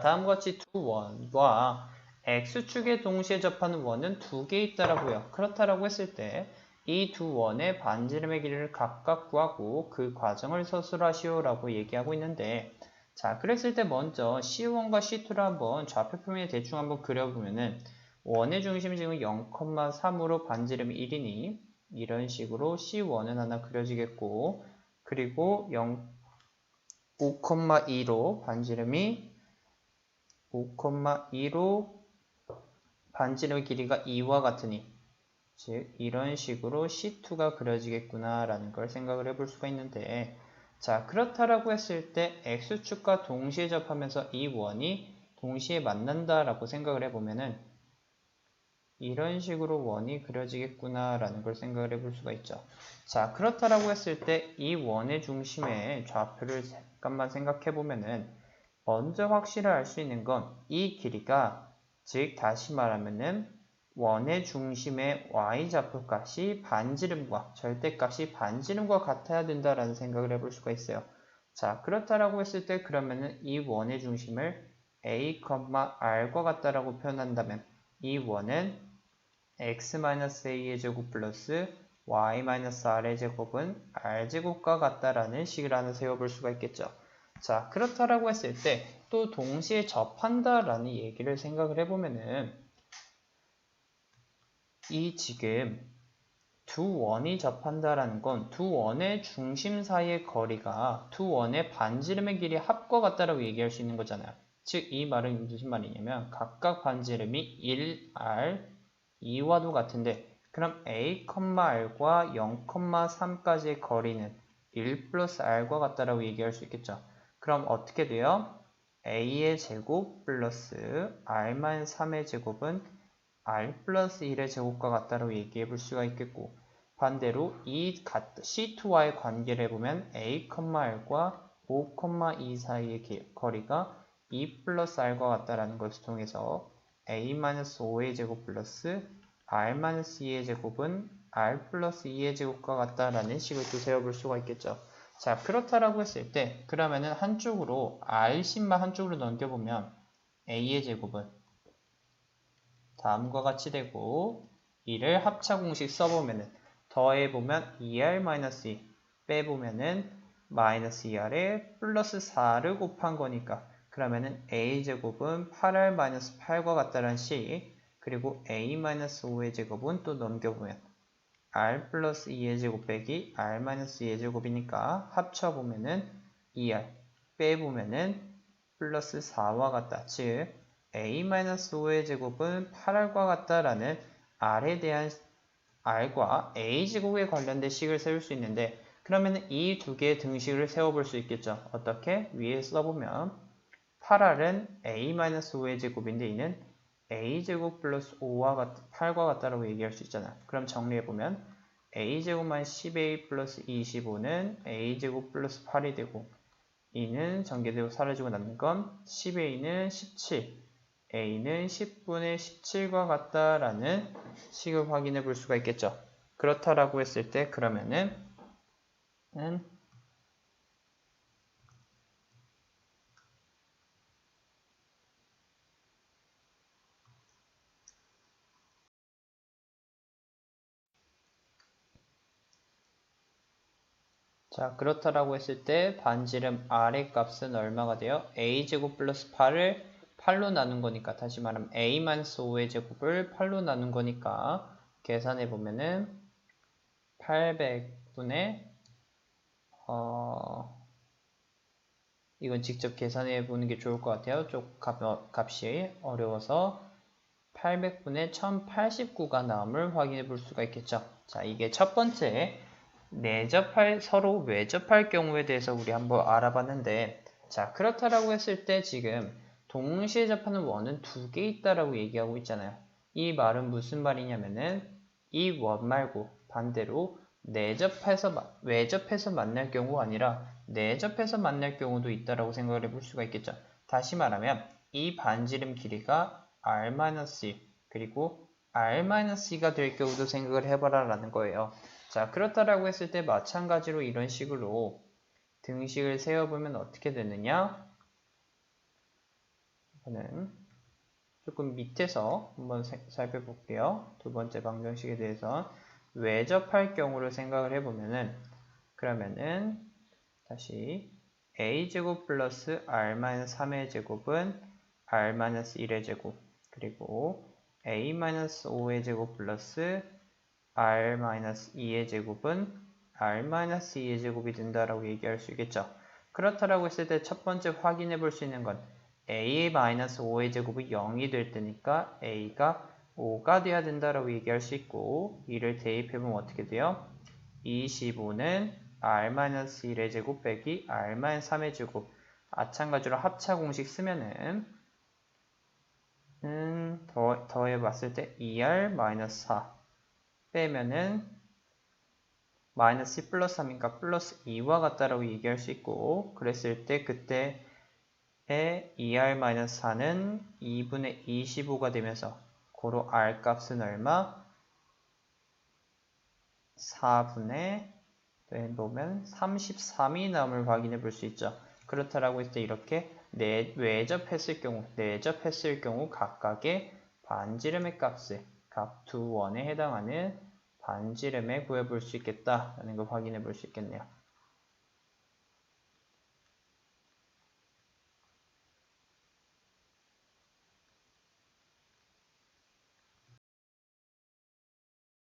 다음과 같이 두 원과 x축에 동시에 접하는 원은 두 개 있다라고요. 그렇다라고 했을 때 이 두 원의 반지름의 길이를 각각 구하고 그 과정을 서술하시오라고 얘기하고 있는데, 자, 그랬을 때 먼저 C1과 C2를 한번 좌표 표면에 대충 한번 그려보면은 원의 중심이 지금 0,3으로 반지름이 1이니 이런 식으로 C1은 하나 그려지겠고, 그리고 5,2로 반지름이 5,2로 반지름의 길이가 2와 같으니, 즉 이런 식으로 C2가 그려지겠구나 라는 걸 생각을 해볼 수가 있는데, 자, 그렇다라고 했을 때 X축과 동시에 접하면서 이 원이 동시에 만난다 라고 생각을 해보면은 이런 식으로 원이 그려지겠구나 라는 걸 생각을 해볼 수가 있죠. 자, 그렇다라고 했을 때 이 원의 중심의 좌표를 잠깐만 생각해 보면은 먼저 확실히 알 수 있는 건 이 길이가, 즉 다시 말하면은 원의 중심의 y좌표값이 반지름과 절대값이 반지름과 같아야 된다라는 생각을 해볼 수가 있어요. 자, 그렇다라고 했을 때 그러면은 이 원의 중심을 a, r과 같다라고 표현한다면 이 원은 x-a의 제곱 플러스 y-r의 제곱은 r제곱과 같다라는 식을 하나 세워볼 수가 있겠죠. 자, 그렇다라고 했을 때 또 동시에 접한다라는 얘기를 생각을 해보면은 이 지금 두 원이 접한다라는 건 두 원의 중심 사이의 거리가 두 원의 반지름의 길이 합과 같다라고 얘기할 수 있는 거잖아요. 즉 이 말은 무슨 말이냐면 각각 반지름이 1r, 2와도 같은데, 그럼 a, r과 0,3까지의 거리는 1 플러스 r과 같다라고 얘기할 수 있겠죠. 그럼 어떻게 돼요? a의 제곱 플러스 r-3의 제곱은 r 플러스 1의 제곱과 같다라고 얘기해 볼 수가 있겠고, 반대로 이 C2와의 관계를 해보면 a, r과 5,2 사이의 거리가 2 플러스 r과 같다라는 것을 통해서 a-5의 제곱 플러스 r-2의 제곱은 r 플러스 2의 제곱과 같다라는 식을 또 세워볼 수가 있겠죠. 자, 그렇다라고 했을 때 그러면은 한쪽으로 r심만 한쪽으로 넘겨보면 a의 제곱은 다음과 같이 되고, 이를 합차 공식 써보면은 더해보면 2r-2 빼보면은 마이너스 2r에 플러스 4를 곱한 거니까, 그러면은 a제곱은 8r-8과 같다는 식, 그리고 a-5의 제곱은 또 넘겨보면 r 플러스 2의 제곱 빼기 r-2의 제곱이니까 합쳐보면은 2r 빼보면은 플러스 4와 같다. 즉 a-5의 제곱은 8r과 같다라는 r에 대한 r과 a제곱에 관련된 식을 세울 수 있는데, 그러면 이 두 개의 등식을 세워볼 수 있겠죠. 어떻게? 위에 써보면 8r은 a-5의 제곱인데 이는 a제곱 플러스 8과 같다라고 얘기할 수 있잖아. 그럼 정리해보면 a제곱만 10a 플러스 25는 a제곱 플러스 8이 되고, 이는 전개되고 사라지고 남는 건 10a는 17, a는 10분의 17과 같다라는 식을 확인해 볼 수가 있겠죠. 그렇다라고 했을 때 그러면은 자, 그렇다라고 했을 때 반지름 r의 값은 얼마가 돼요? a제곱 플러스 8을 8로 나눈 거니까, 다시 말하면 a-5의 제곱을 8로 나눈 거니까 계산해 보면은 800분의 이건 직접 계산해 보는 게 좋을 것 같아요. 좀 값이 어려워서 800분의 1089가 나옴을 확인해 볼 수가 있겠죠. 자, 이게 첫 번째 서로 외접할 경우에 대해서 우리 한번 알아봤는데, 자, 그렇다라고 했을 때 지금 동시에 접하는 원은 두 개 있다라고 얘기하고 있잖아요. 이 말은 무슨 말이냐면은 이 원 말고 반대로 외접해서 만날 경우가 아니라 내접해서 만날 경우도 있다라고 생각을 해볼 수가 있겠죠. 다시 말하면 이 반지름 길이가 r-1 그리고 r-2가 될 경우도 생각을 해봐라 라는 거예요. 자, 그렇다라고 했을 때 마찬가지로 이런 식으로 등식을 세워보면 어떻게 되느냐? 저는 조금 밑에서 한번 살펴볼게요. 두 번째 방정식에 대해서 외접할 경우를 생각을 해보면은 그러면은 다시 a제곱 플러스 r-3의 제곱은 r-1의 제곱 그리고 a-5의 제곱 플러스 r-2의 제곱은 r-2의 제곱이 된다라고 얘기할 수 있겠죠. 그렇다라고 했을 때 첫 번째 확인해 볼 수 있는 건 a-5의 제곱이 0이 될 때니까 a가 5가 돼야 된다라고 얘기할 수 있고 이를 대입해보면 어떻게 돼요? 25는 r-1의 제곱 빼기 r-3의 제곱 마찬가지로 합차 공식 쓰면은 더해봤을 때 2r-4 빼면은 마이너스 플러스 3이니까 플러스 2와 같다라고 얘기할 수 있고 그랬을 때 그때의 2r-4는 2분의 25가 되면서 고로 r 값은 얼마? 4분의 보면 33이 나옴을 확인해 볼 수 있죠. 그렇다라고 했을 때 이렇게 외접했을 경우 각각의 반지름의 값을 값 두 원에 해당하는 반지름에 구해볼 수 있겠다라는 걸 확인해 볼 수 있겠네요.